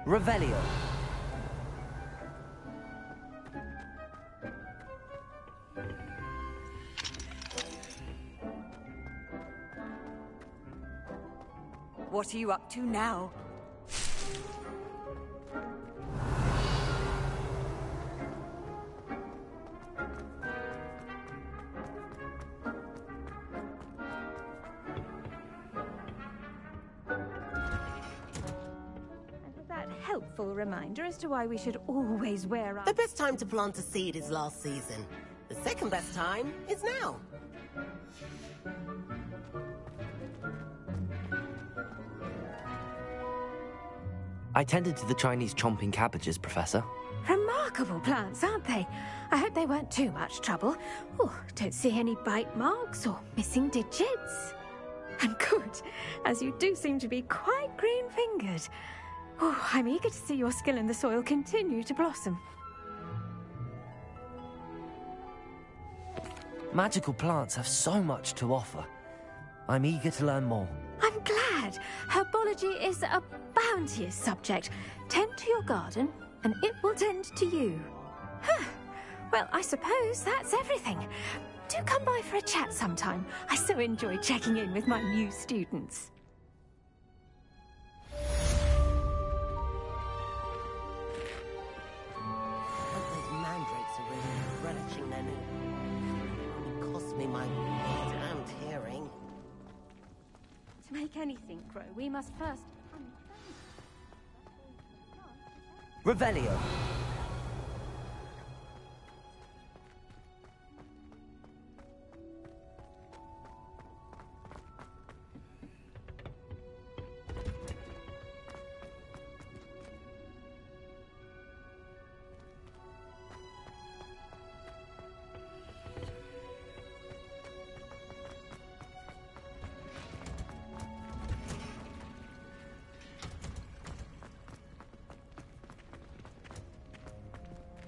Revelio. What are you up to now? Helpful reminder as to why we should always wear our... The best time to plant a seed is last season. The second best time is now. I tended to the Chinese chomping cabbages, Professor. Remarkable plants, aren't they? I hope they weren't too much trouble. Oh, don't see any bite marks or missing digits. And good, as you do seem to be quite green-fingered. Oh, I'm eager to see your skill in the soil continue to blossom. Magical plants have so much to offer. I'm eager to learn more. I'm glad. Herbology is a bounteous subject. Tend to your garden, and it will tend to you. Huh. Well, I suppose that's everything. Do come by for a chat sometime. I so enjoy checking in with my new students. To make anything grow, we must first... Revelio.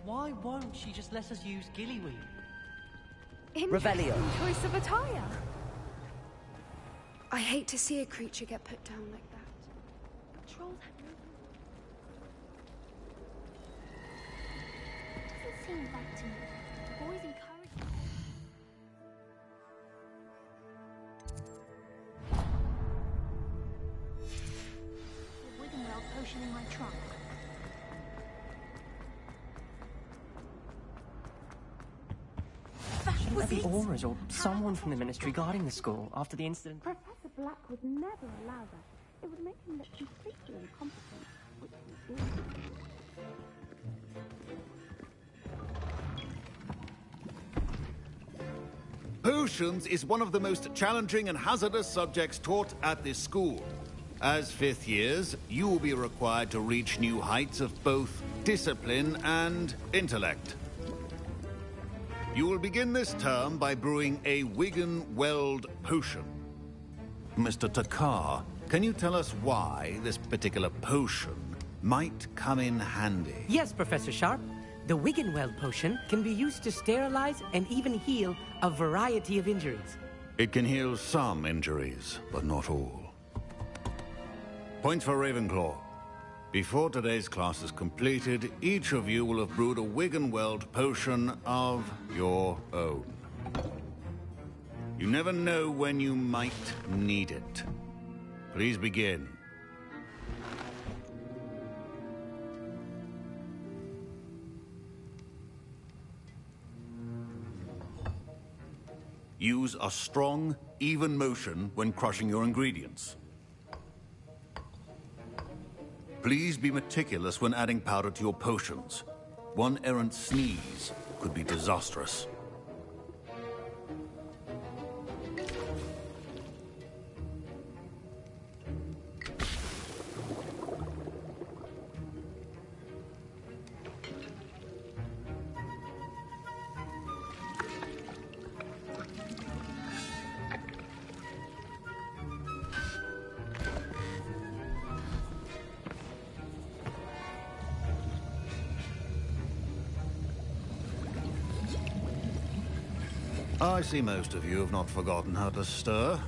Why won't she just let us use gillyweed? Revelio. Choice of attire. I hate to see a creature get put down like that. Trolls doesn't seem right to me. Boys encourage... The Wiggenweld potion in my trunk. Shouldn't there be auras or someone from the ministry guarding the school after the incident? Professor Black would never allow that. It would make him look completely incompetent, which he is. Potions is one of the most challenging and hazardous subjects taught at this school. As fifth years, you will be required to reach new heights of both discipline and intellect. You will begin this term by brewing a Wiggenweld potion. Mr. Takar, can you tell us why this particular potion might come in handy? Yes, Professor Sharp. The Wiggenweld potion can be used to sterilize and even heal a variety of injuries. It can heal some injuries, but not all. Points for Ravenclaw. Before today's class is completed, each of you will have brewed a Wiggenweld potion of your own. You never know when you might need it. Please begin. Use a strong, even motion when crushing your ingredients. Please be meticulous when adding powder to your potions. One errant sneeze could be disastrous. I see most of you have not forgotten how to stir.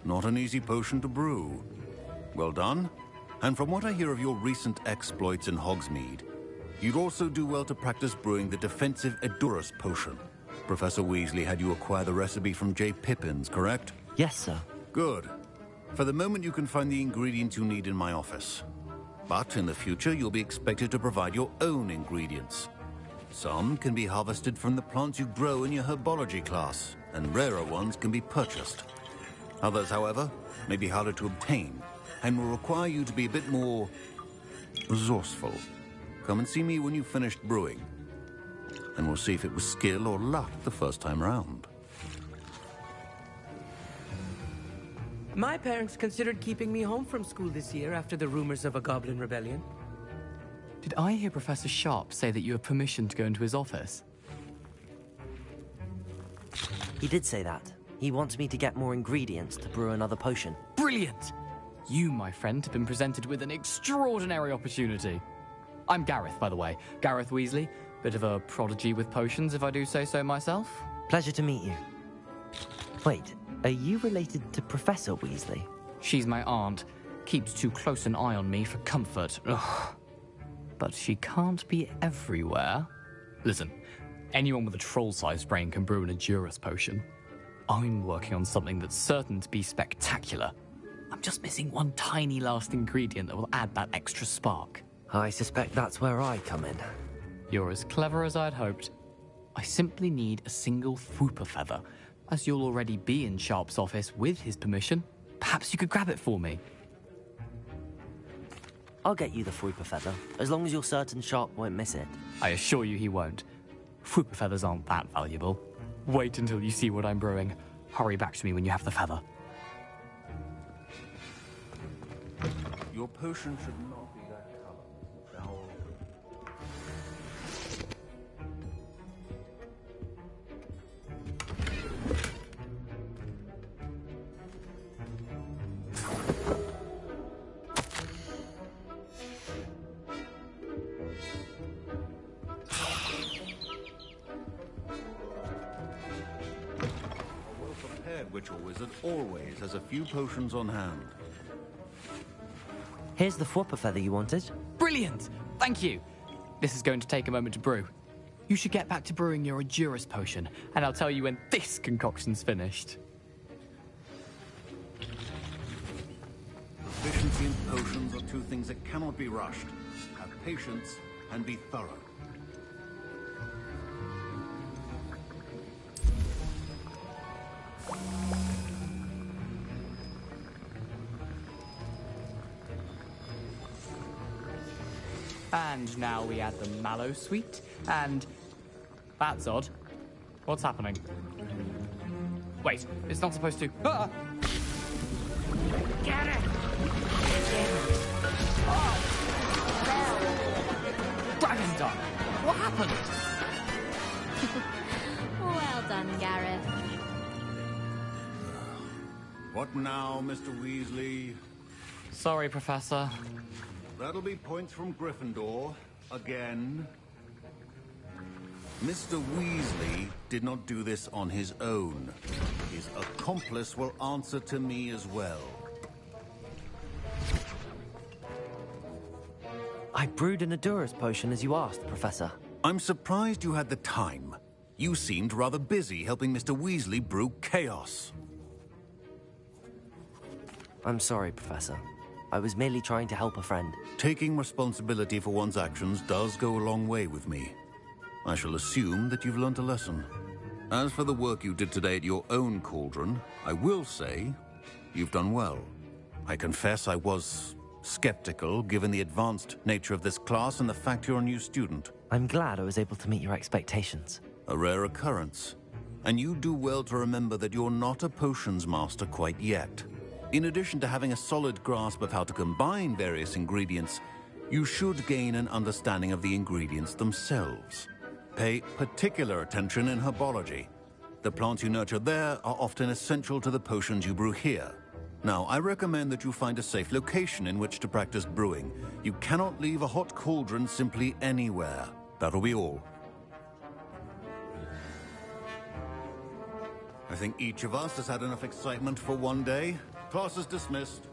Not an easy potion to brew. Well done. And from what I hear of your recent exploits in Hogsmeade, you'd also do well to practice brewing the defensive Edurus potion. Professor Weasley had you acquire the recipe from J. Pippin's, correct? Yes, sir. Good. For the moment, you can find the ingredients you need in my office. But in the future, you'll be expected to provide your own ingredients. Some can be harvested from the plants you grow in your herbology class, and rarer ones can be purchased. Others, however, may be harder to obtain, and will require you to be a bit more resourceful. Come and see me when you've finished brewing, and we'll see if it was skill or luck the first time round. My parents considered keeping me home from school this year after the rumors of a goblin rebellion. Did I hear Professor Sharp say that you have permission to go into his office? He did say that. He wants me to get more ingredients to brew another potion. Brilliant! You, my friend, have been presented with an extraordinary opportunity. I'm Gareth, by the way. Gareth Weasley. Bit of a prodigy with potions, if I do say so myself. Pleasure to meet you. Wait, are you related to Professor Weasley? She's my aunt. Keeps too close an eye on me for comfort. Ugh. But she can't be everywhere. Listen, anyone with a troll-sized brain can brew an Edurus potion. I'm working on something that's certain to be spectacular. I'm just missing one tiny last ingredient that will add that extra spark. I suspect that's where I come in. You're as clever as I'd hoped. I simply need a single Fwooper feather. As you'll already be in Sharp's office with his permission, perhaps you could grab it for me. I'll get you the Fwooper feather, as long as you're certain Sharp won't miss it. I assure you he won't. Fwooper feathers aren't that valuable. Wait until you see what I'm brewing. Hurry back to me when you have the feather. Your potion should not be that color. A well-prepared witch or wizard always has a few potions on hand. Here's the Fwooper feather you wanted. Brilliant! Thank you! This is going to take a moment to brew. You should get back to brewing your Edurus potion, and I'll tell you when this concoction's finished. Proficiency in potions are two things that cannot be rushed. Have patience and be thorough. And now we add the mallow sweet, and... That's odd. What's happening? Wait, it's not supposed to... Ah! Get it! Oh! Dragon Duck! What happened? Well done, Gareth. What now, Mr. Weasley? Sorry, Professor. That'll be points from Gryffindor, again. Mr. Weasley did not do this on his own. His accomplice will answer to me as well. I brewed an Edurus potion as you asked, Professor. I'm surprised you had the time. You seemed rather busy helping Mr. Weasley brew chaos. I'm sorry, Professor. I was merely trying to help a friend. Taking responsibility for one's actions does go a long way with me. I shall assume that you've learnt a lesson. As for the work you did today at your own cauldron, I will say you've done well. I confess I was skeptical, given the advanced nature of this class and the fact you're a new student. I'm glad I was able to meet your expectations. A rare occurrence. And you do well to remember that you're not a potions master quite yet. In addition to having a solid grasp of how to combine various ingredients, you should gain an understanding of the ingredients themselves. Pay particular attention in herbology. The plants you nurture there are often essential to the potions you brew here. Now, I recommend that you find a safe location in which to practice brewing. You cannot leave a hot cauldron simply anywhere. That'll be all. I think each of us has had enough excitement for one day. Class is dismissed.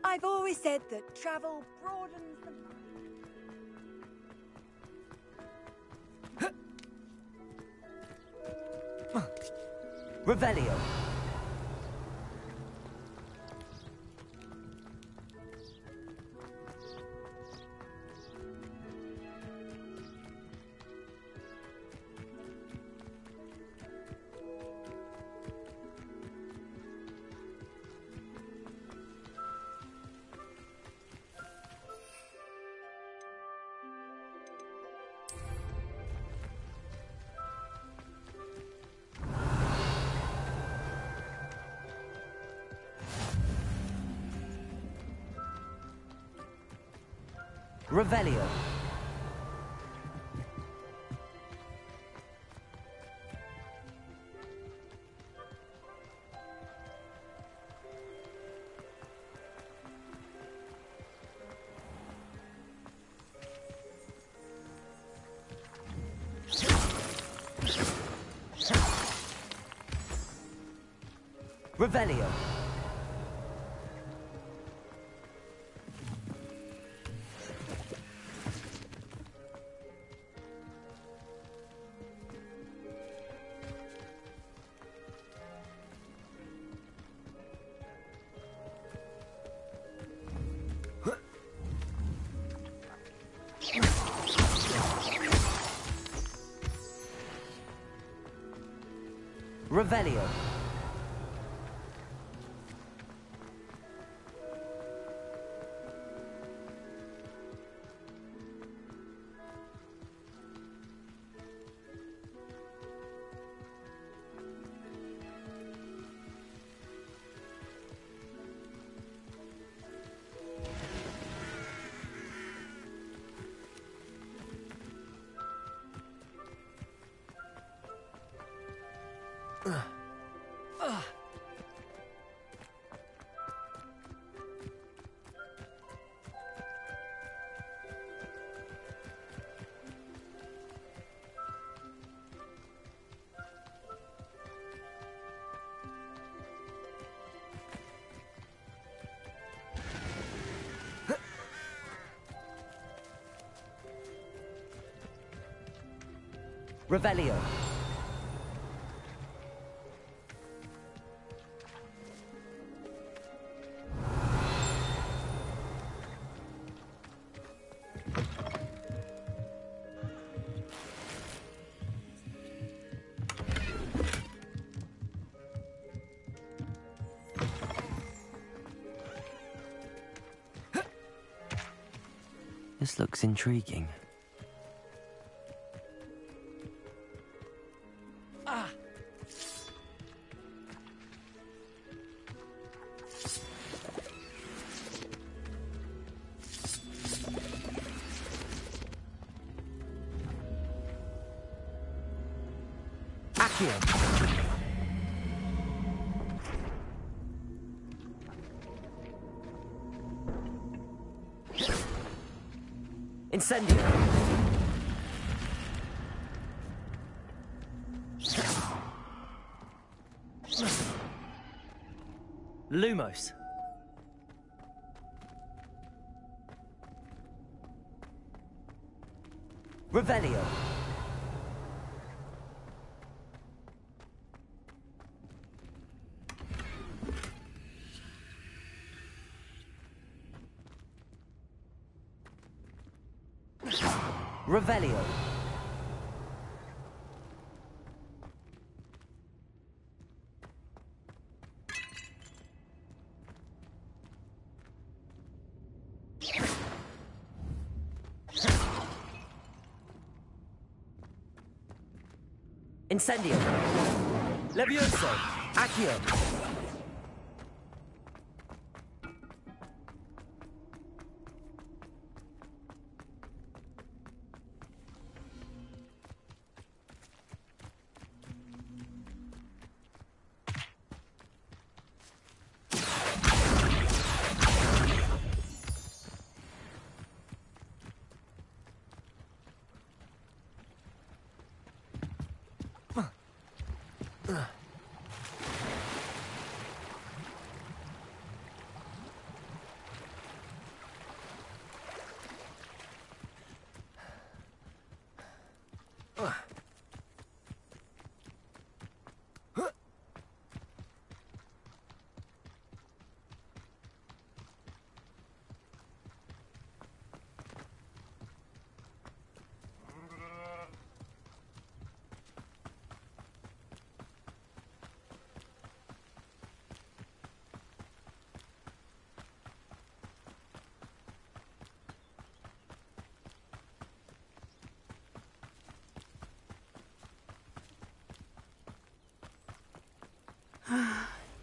I've always said that travel broadens the mind. Revelio. Revelio. Revelio. Revelio. Revelio. This looks intriguing. Accio. Incendio. Lumos. Revelio. Revelio. Incendio. Levioso. Accio.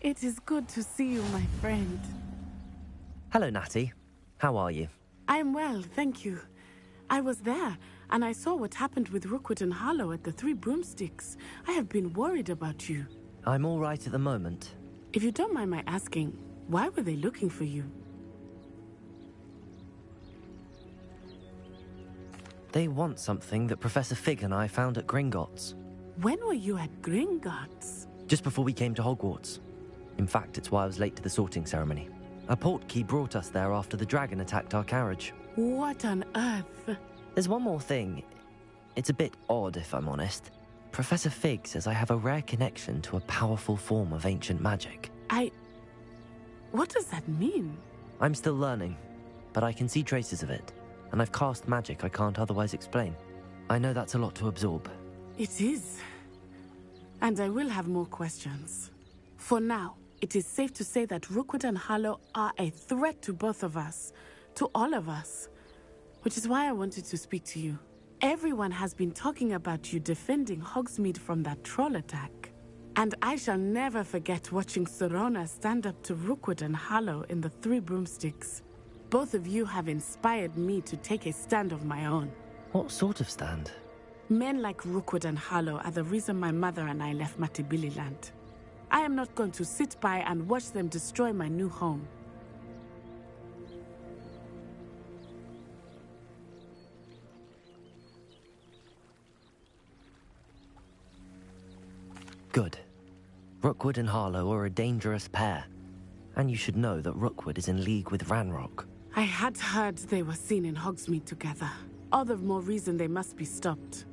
It is good to see you, my friend. Hello, Natty. How are you? I am well, thank you. I was there, and I saw what happened with Rookwood and Harlow at the Three Broomsticks. I have been worried about you. I'm all right at the moment. If you don't mind my asking, why were they looking for you? They want something that Professor Fig and I found at Gringotts. When were you at Gringotts? Just before we came to Hogwarts. In fact, it's why I was late to the sorting ceremony. A portkey brought us there after the dragon attacked our carriage. What on earth? There's one more thing. It's a bit odd, if I'm honest. Professor Fig says I have a rare connection to a powerful form of ancient magic. What does that mean? I'm still learning, but I can see traces of it, and I've cast magic I can't otherwise explain. I know that's a lot to absorb. It is. And I will have more questions. For now, it is safe to say that Rookwood and Harlow are a threat to both of us, to all of us, which is why I wanted to speak to you. Everyone has been talking about you defending Hogsmeade from that troll attack. And I shall never forget watching Serona stand up to Rookwood and Harlow in the Three Broomsticks. Both of you have inspired me to take a stand of my own. What sort of stand? Men like Rookwood and Harlow are the reason my mother and I left Matibili-land. I am not going to sit by and watch them destroy my new home. Good. Rookwood and Harlow are a dangerous pair. And you should know that Rookwood is in league with Ranrock. I had heard they were seen in Hogsmeade together. All the more reason they must be stopped.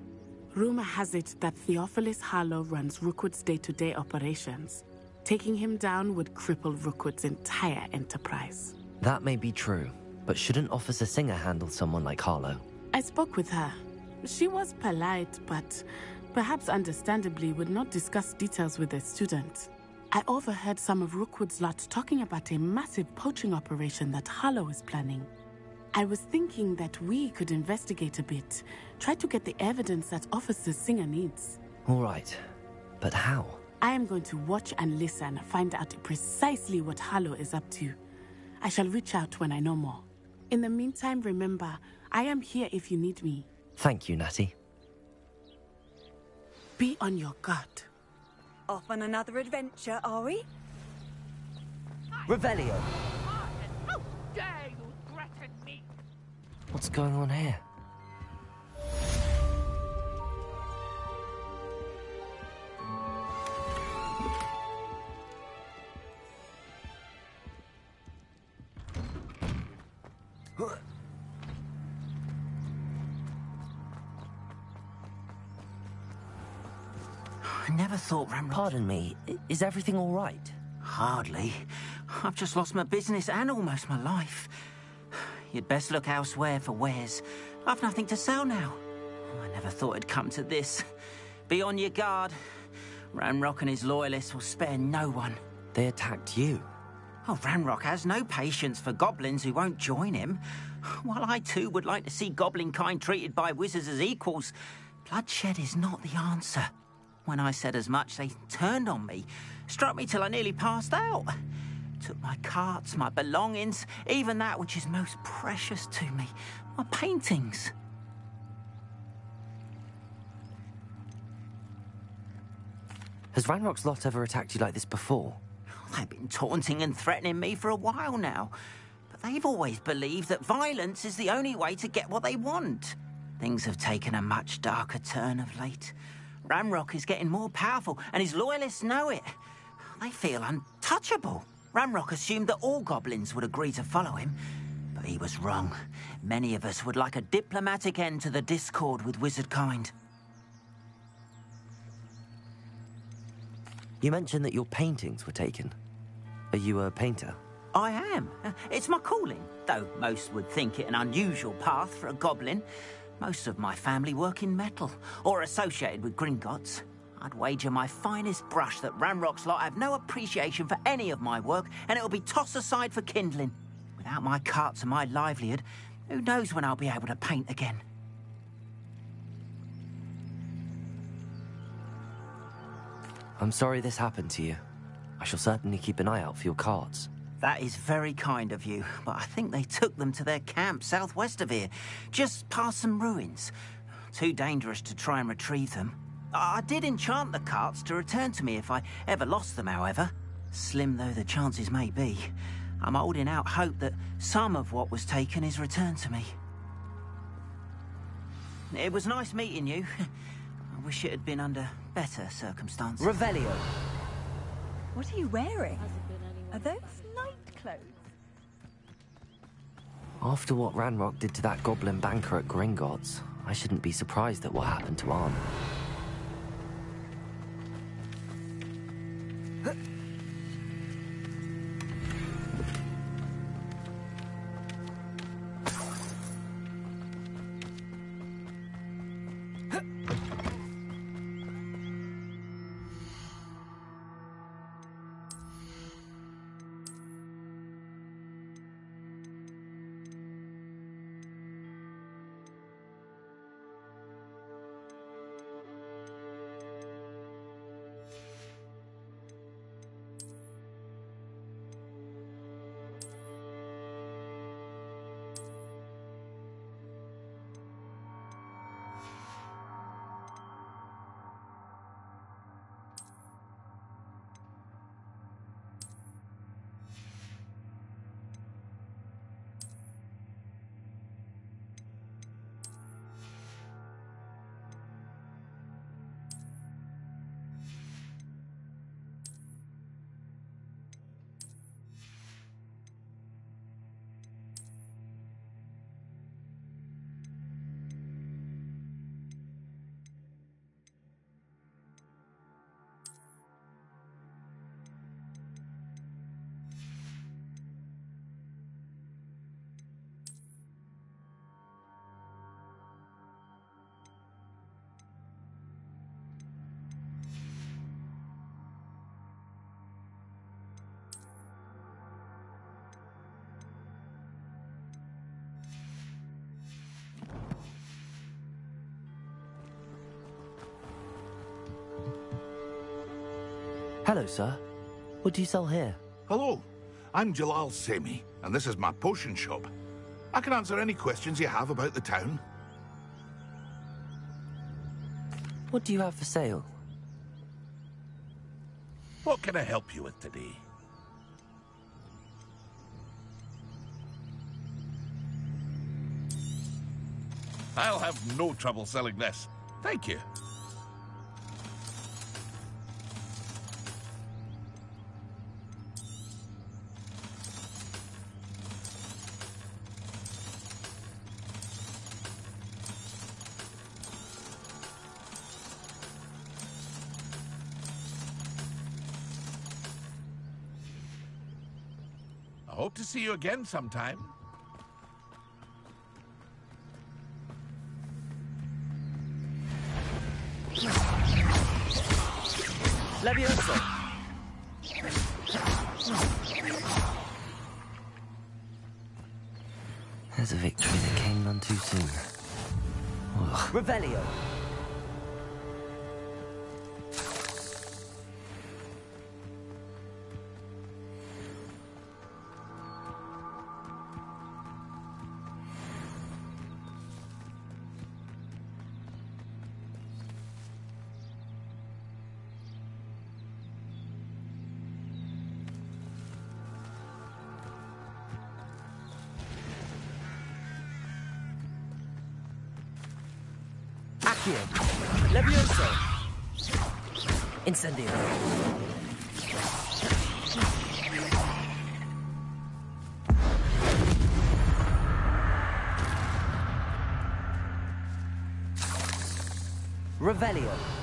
Rumor has it that Theophilus Harlow runs Rookwood's day-to-day operations. Taking him down would cripple Rookwood's entire enterprise. That may be true, but shouldn't Officer Singer handle someone like Harlow? I spoke with her. She was polite, but perhaps understandably would not discuss details with a student. I overheard some of Rookwood's lot talking about a massive poaching operation that Harlow is planning. I was thinking that we could investigate a bit, try to get the evidence that Officer Singer needs. All right, but how? I am going to watch and listen, find out precisely what Harlow is up to. I shall reach out when I know more. In the meantime, remember, I am here if you need me. Thank you, Natty. Be on your guard. Off on another adventure, are we? Revelio! How dare you threaten me? What's going on here? I never thought Ramrock... Pardon me, is everything all right? Hardly. I've just lost my business and almost my life. You'd best look elsewhere for wares. I've nothing to sell now. I never thought it'd come to this. Be on your guard. Ramrock and his loyalists will spare no one. They attacked you? Oh, Ramrock has no patience for goblins who won't join him. While I too would like to see goblin kind treated by wizards as equals, bloodshed is not the answer. When I said as much, they turned on me, struck me till I nearly passed out. Took my carts, my belongings, even that which is most precious to me, my paintings. Has Ranrock's lot ever attacked you like this before? They've been taunting and threatening me for a while now, but they've always believed that violence is the only way to get what they want. Things have taken a much darker turn of late. Ramrock is getting more powerful, and his loyalists know it. They feel untouchable. Ramrock assumed that all goblins would agree to follow him, but he was wrong. Many of us would like a diplomatic end to the discord with wizard kind. You mentioned that your paintings were taken. Are you a painter? I am. It's my calling, though most would think it an unusual path for a goblin. Most of my family work in metal, or associated with Gringotts. I'd wager my finest brush that Ramrock's lot have no appreciation for any of my work, and it'll be tossed aside for kindling. Without my carts and my livelihood, who knows when I'll be able to paint again? I'm sorry this happened to you. I shall certainly keep an eye out for your cards. That is very kind of you, but I think they took them to their camp southwest of here, just past some ruins. Too dangerous to try and retrieve them. I did enchant the carts to return to me if I ever lost them, however. Slim though the chances may be, I'm holding out hope that some of what was taken is returned to me. It was nice meeting you. I wish it had been under better circumstances. Revelio! What are you wearing? Are those night clothes? After what Ranrock did to that goblin banker at Gringotts, I shouldn't be surprised at what happened to Arn. Hello, sir. What do you sell here? Hello, I'm Jalal Semi, and this is my potion shop. I can answer any questions you have about the town. What do you have for sale? What can I help you with today? I'll have no trouble selling this. Thank you. I hope to see you again sometime. Levioso! There's a victory that came none too soon. Ugh. Revelio! Levioso! Incendio! Revelio!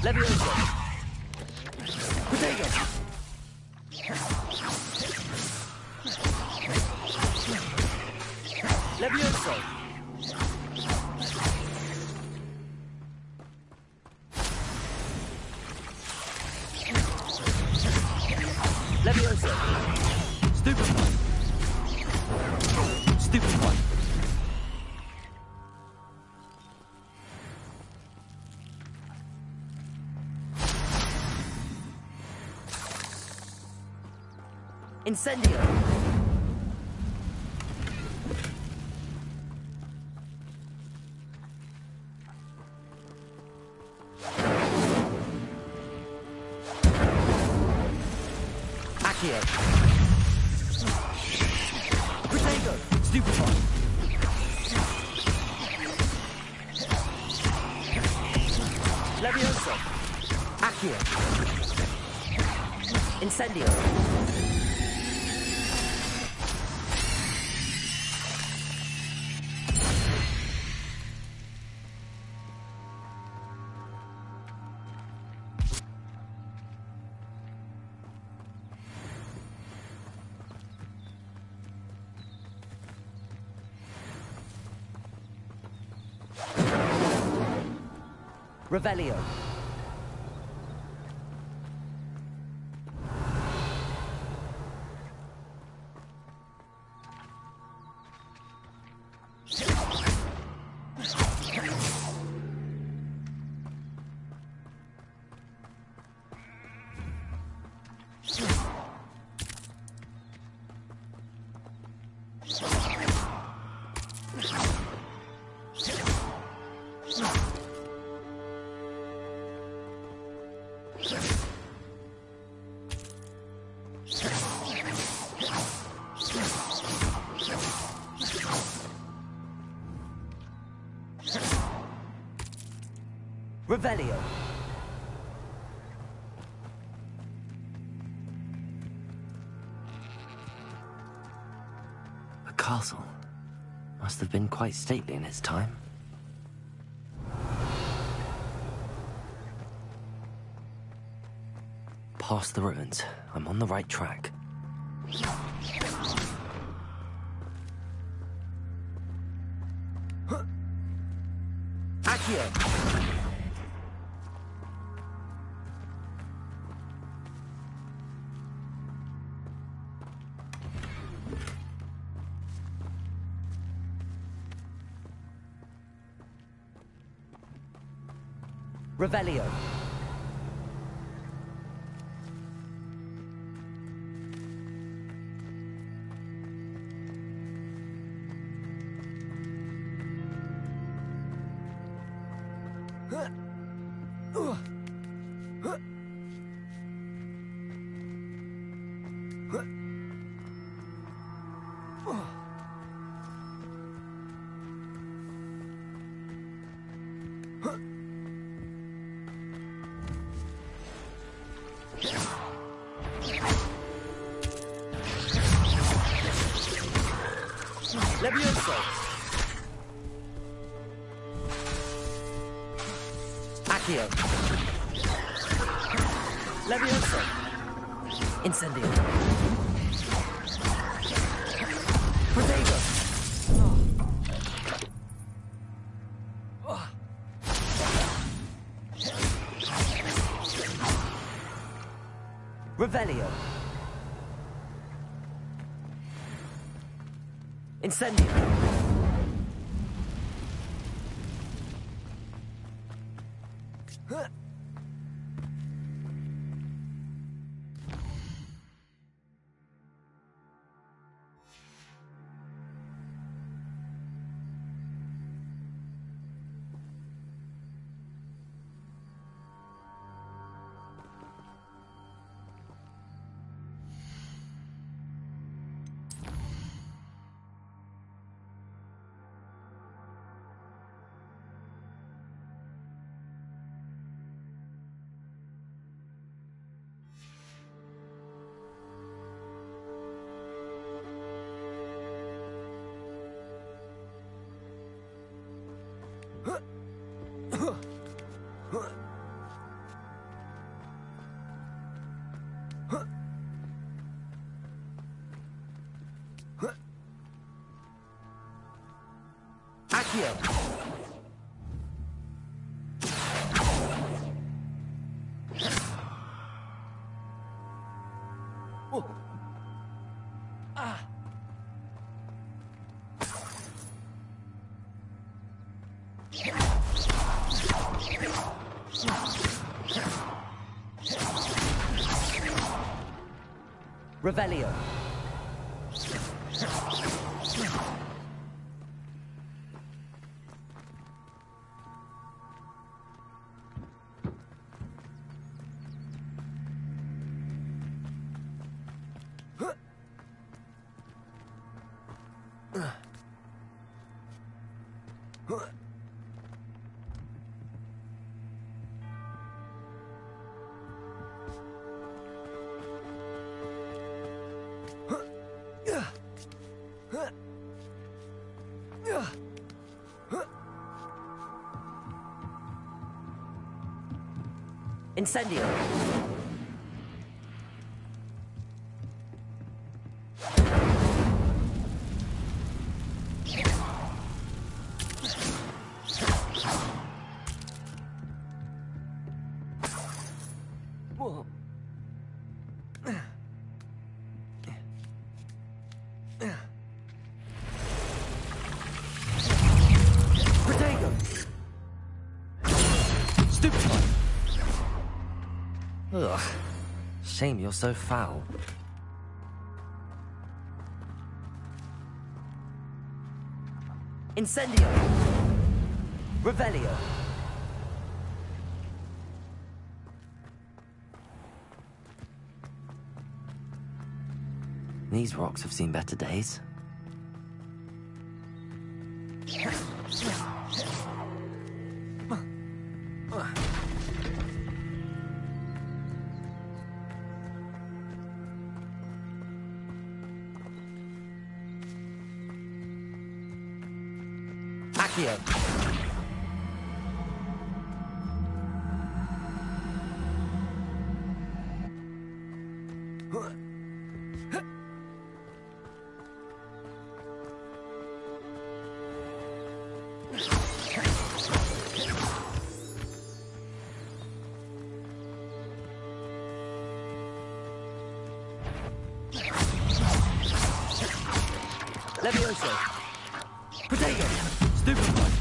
Levioso! Potato! Levioso! Levioso! Stupid one! Stupid one! Incendio! Accio! Potato! Stupid one! Levioso! Accio! Incendio! Revelio. Revelio. A castle. Must have been quite stately in its time. Past the ruins. I'm on the right track. Accio! Revelio. Levioso. Accio. Levioso. Incendio. Protego. Revelio. Incendio. Accio. Revelio. Incendio. Ugh. Shame you're so foul. Incendio. Revelio. These rocks have seen better days. Accio. Levioso. Potato. Stupefy.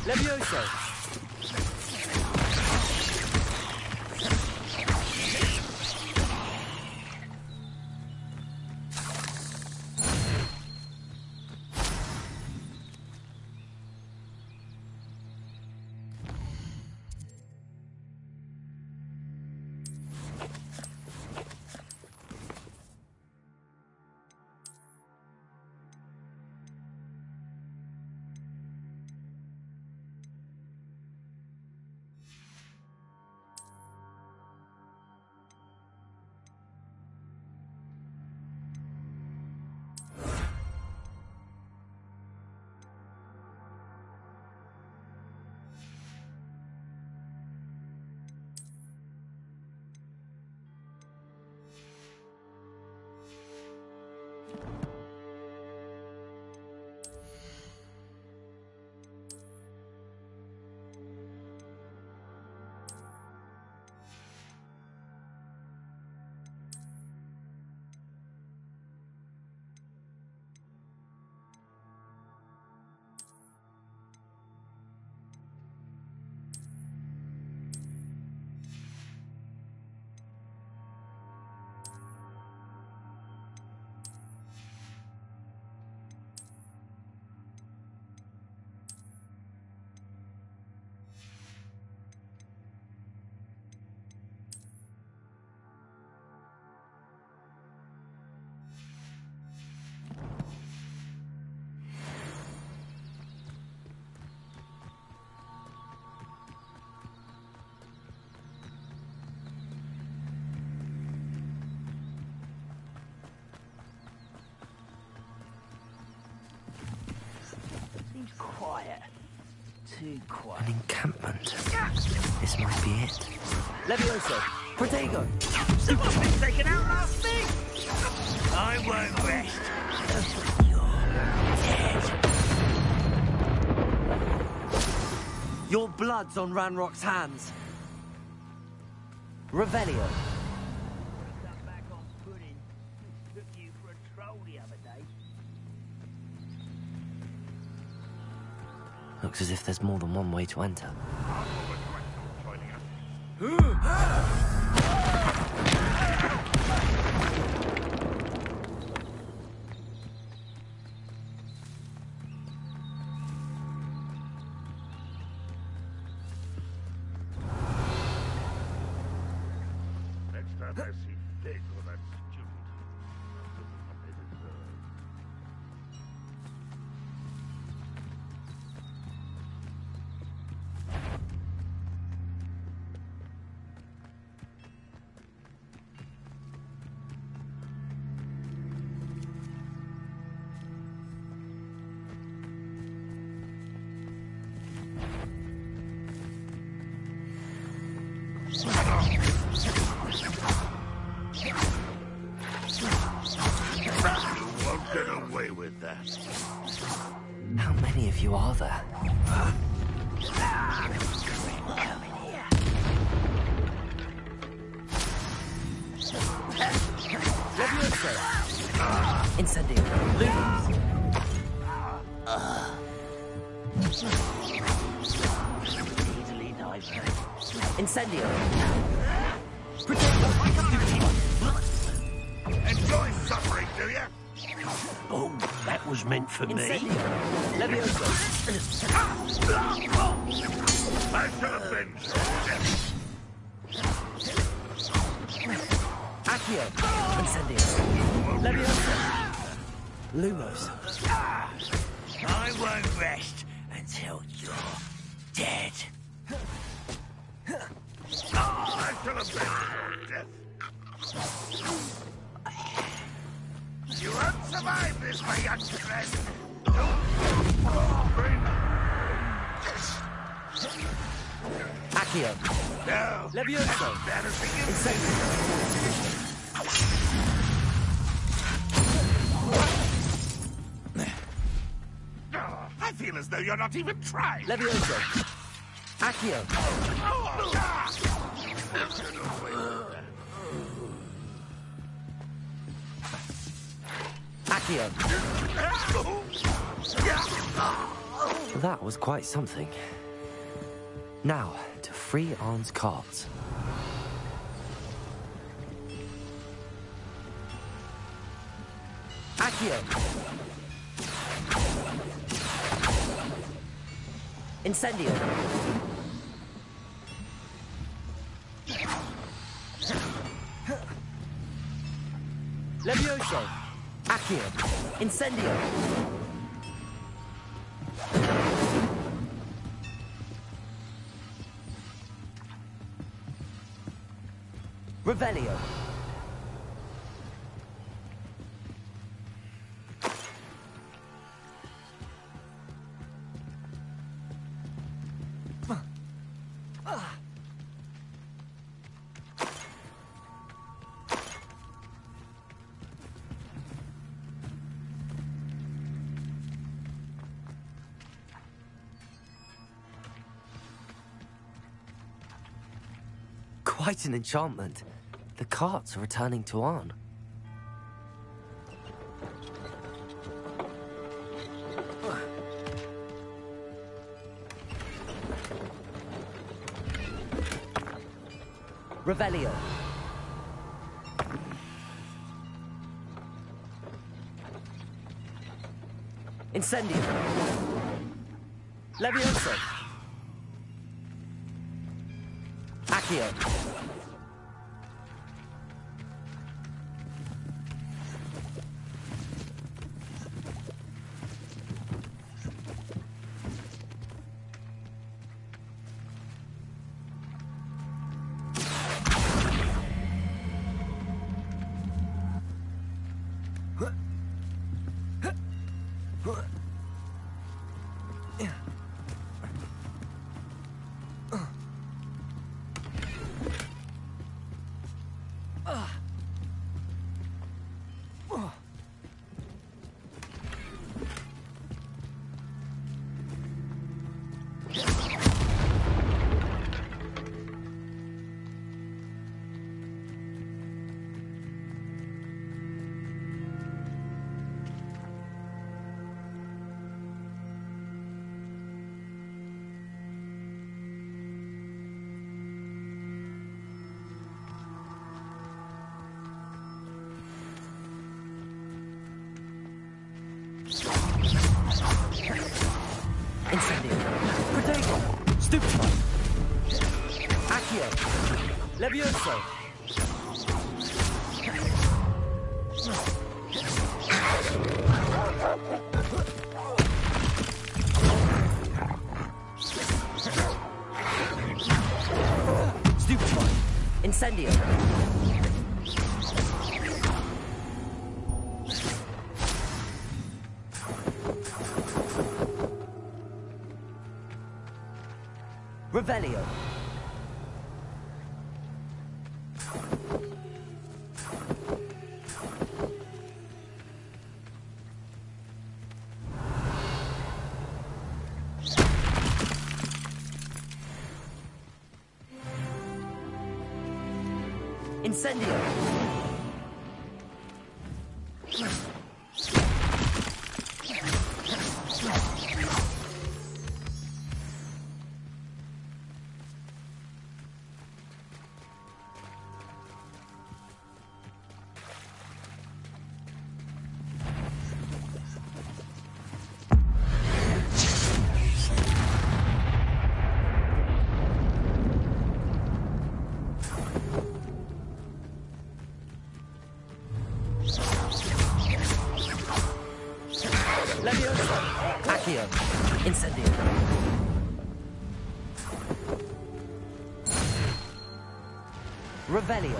Levioso. Quiet. Too quiet. An encampment. This might be it. Levioso. Protego. Someone's been taken out last thing. I won't rest. Your blood's on Ranrock's hands. Revelio. Looks as if there's more than one way to enter. Next time I see Dick or that student, they deserve. You won't get away with that. How many of you are there? Levioso. Incendio. Lumens. Easily diver. Incendio. Enjoy suffering, do you? Oh, that was meant for me. Levioso. I should have been. Accio! Incendio! Leviosa! Lumos! I won't rest until you're dead. I feel a bit. You won't survive this, my young friend. Accio! No. Levioso! I feel as though you're not even trying. Levioso! Accio! Accio! That was quite something. Now, to free Arn's cards. Accio! Incendio! Levioso! Accio! Incendio! Revelio! Quite an enchantment. The carts are returning to Arn. Revelio. Incendio. Levioso. Accio. Incendio. Protego. Stupefy. Accio. Levioso. Stupefy. Incendio. Revelio. Incendio. Revelio.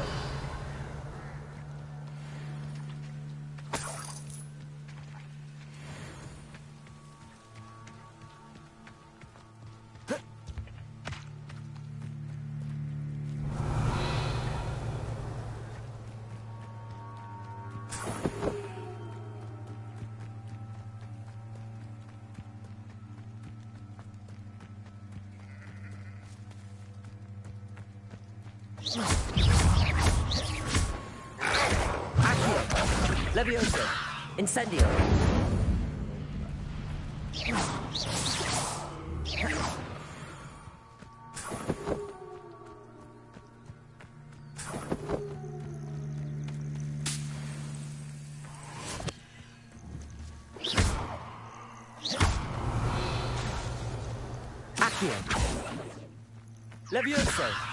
Levioso. Incendio. Accio. Levioso.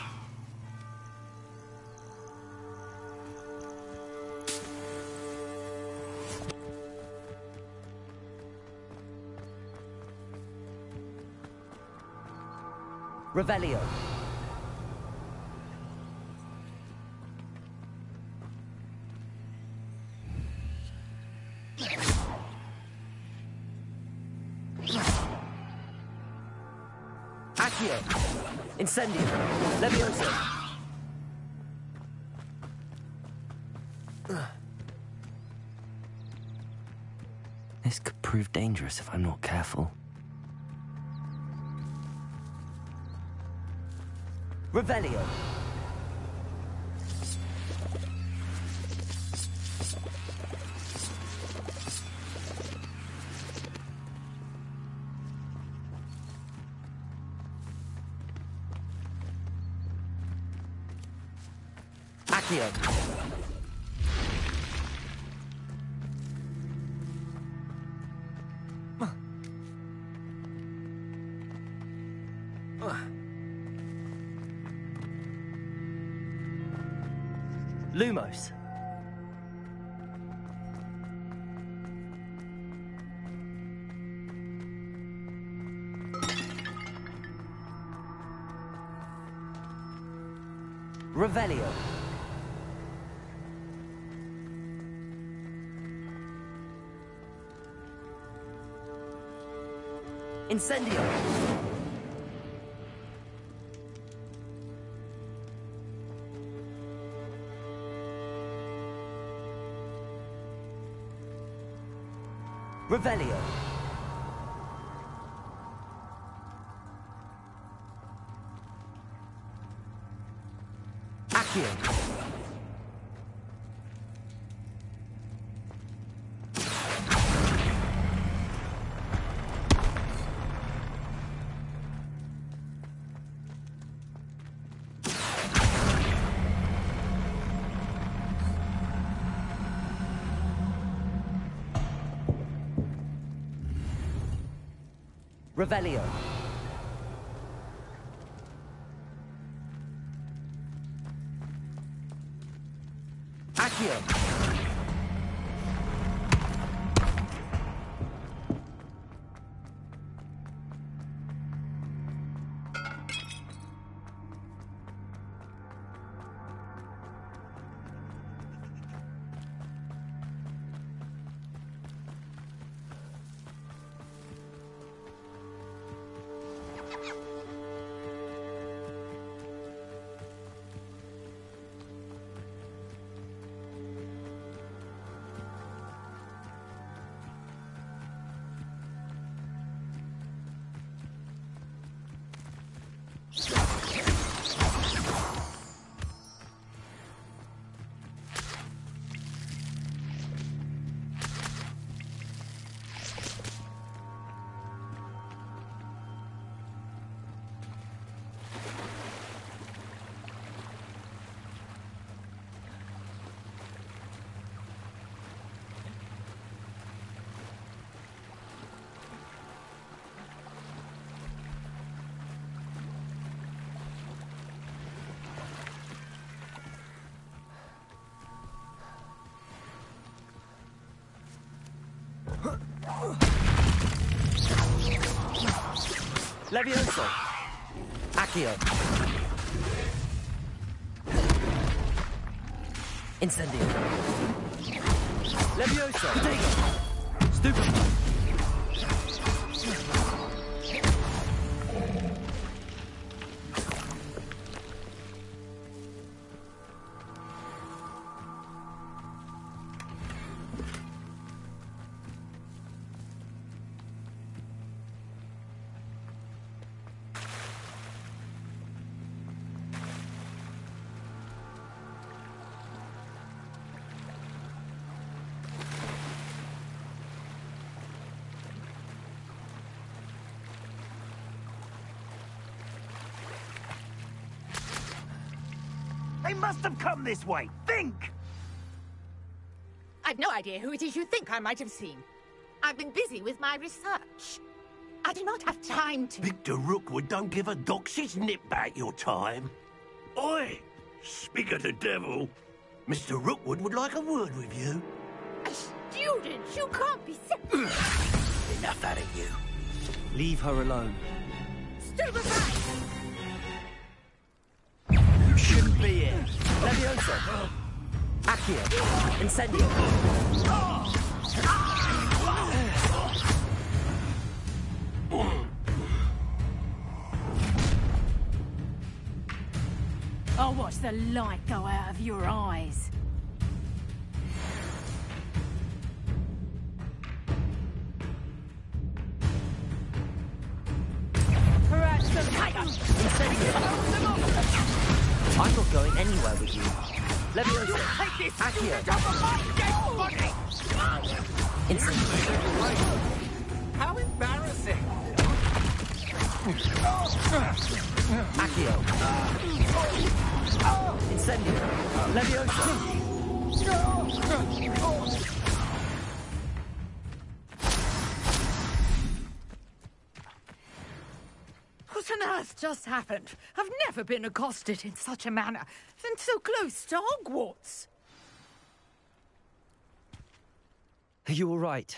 Revelio. Accio. Incendio. Levioso. This could prove dangerous if I'm not careful. Revelio. Accio. Lumos. Revelio. Incendio. Revelio. Accio. Revelio. Accio. Levioso. Accio. Incendio. Levioso. Potato. Stupefy. They must have come this way. Think! I've no idea who it is you think I might have seen. I've been busy with my research. I do not have time to... Victor Rookwood don't give a doxy's nip back your time. Oi! Speak of the devil. Mr. Rookwood would like a word with you. A student? You can't be... Enough out of you. Leave her alone. Stupefy! You shouldn't be here. Levioso. Accio. Incendio. I'll watch the light go out of your eyes. Perhaps the tiger! I'm not going anywhere with you. Levioso. Take this Accio. student off of my dead body! Incendio. How embarrassing! Accio. Incendio. Levioso. What on earth just happened? I've never been accosted in such a manner, and so close to Hogwarts. Are you all right?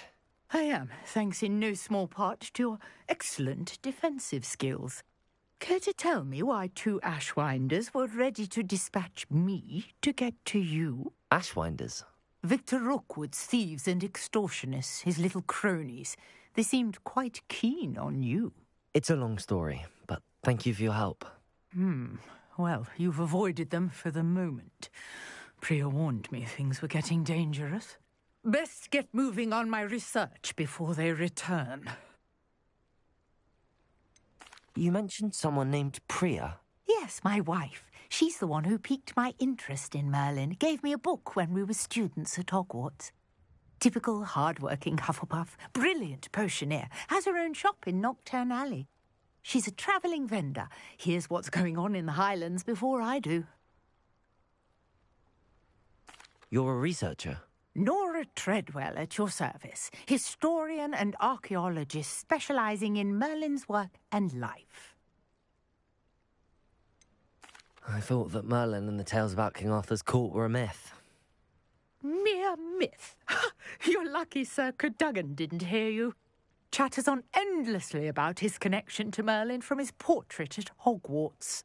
I am, thanks in no small part to your excellent defensive skills. Care to tell me why two Ashwinders were ready to dispatch me to get to you? Ashwinders? Victor Rookwood's thieves and extortionists, his little cronies. They seemed quite keen on you. It's a long story, but thank you for your help. Well, you've avoided them for the moment. Priya warned me things were getting dangerous. Best get moving on my research before they return. You mentioned someone named Priya. Yes, my wife. She's the one who piqued my interest in Merlin. Gave me a book when we were students at Hogwarts. Typical hard-working Hufflepuff, brilliant potioneer, has her own shop in Nocturne Alley. She's a travelling vendor. Hears what's going on in the Highlands before I do. You're a researcher? Nora Treadwell at your service, historian and archaeologist specialising in Merlin's work and life. I thought that Merlin and the tales about King Arthur's court were a myth. Mere myth. You're lucky Sir Cadogan didn't hear you. Chatters on endlessly about his connection to Merlin from his portrait at Hogwarts.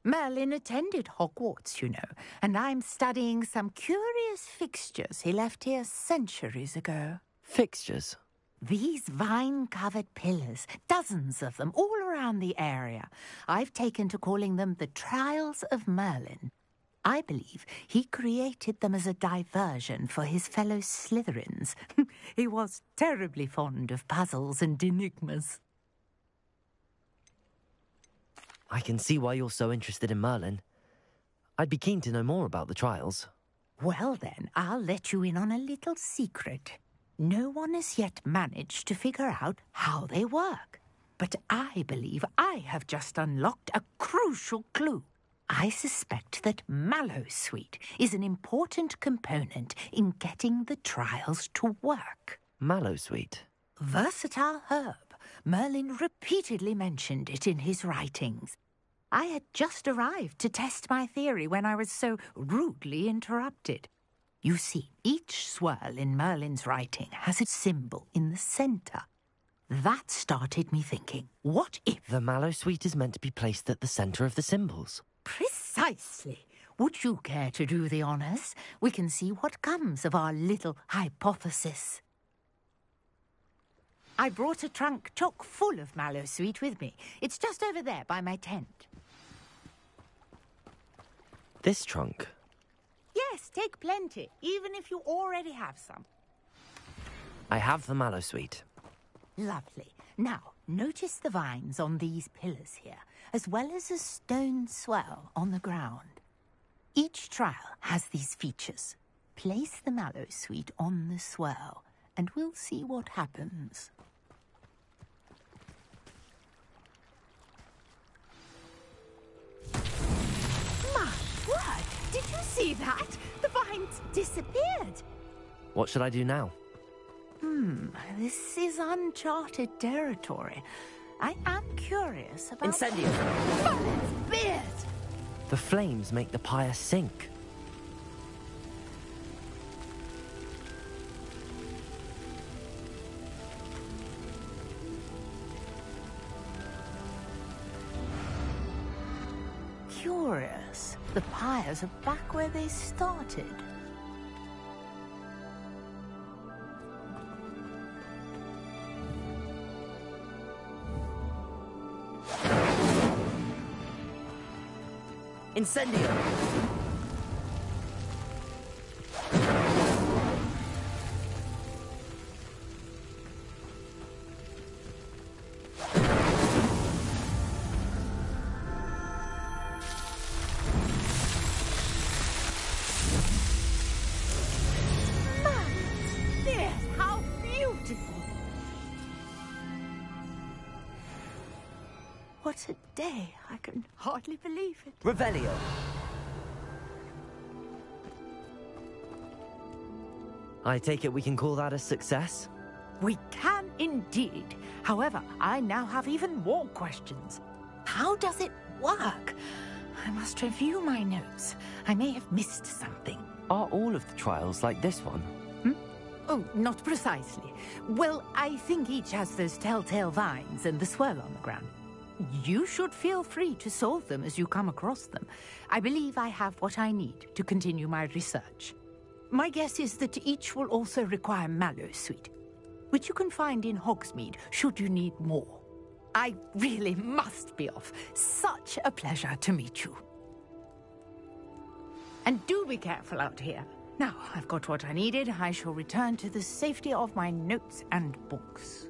Merlin attended Hogwarts, you know, and I'm studying some curious fixtures he left here centuries ago. Fixtures? These vine-covered pillars, dozens of them, all around the area. I've taken to calling them the Trials of Merlin. I believe he created them as a diversion for his fellow Slytherins. He was terribly fond of puzzles and enigmas. I can see why you're so interested in Merlin. I'd be keen to know more about the trials. Well then, I'll let you in on a little secret. No one has yet managed to figure out how they work. But I believe I have just unlocked a crucial clue. I suspect that Mallowsweet is an important component in getting the trials to work. Mallowsweet? Versatile herb. Merlin repeatedly mentioned it in his writings. I had just arrived to test my theory when I was so rudely interrupted. You see, each swirl in Merlin's writing has a symbol in the centre. That started me thinking, what if... The Mallowsweet is meant to be placed at the centre of the symbols. Precisely. Would you care to do the honours? We can see what comes of our little hypothesis. I brought a trunk chock full of mallow sweet with me. It's just over there by my tent. This trunk? Yes, take plenty, even if you already have some. I have the mallow sweet. Lovely. Now, notice the vines on these pillars here, as well as a stone swell on the ground. Each trial has these features. Place the mallow sweet on the swell, and we'll see what happens. My word! Did you see that? The vines disappeared. What should I do now? This is uncharted territory. I am curious about... Incendio! Violet's beard! The flames make the pyre sink. Curious. The pyres are back where they started. Incendio! Yes, how beautiful! What a day. I can hardly believe it. Revelio! I take it we can call that a success? We can indeed. However, I now have even more questions. How does it work? I must review my notes. I may have missed something. Are all of the trials like this one? Oh, not precisely. Well, I think each has those telltale vines and the swirl on the ground. You should feel free to solve them as you come across them. I believe I have what I need to continue my research. My guess is that each will also require mallow sweet, which you can find in Hogsmeade should you need more. I really must be off. Such a pleasure to meet you. And do be careful out here. Now, I've got what I needed. I shall return to the safety of my notes and books.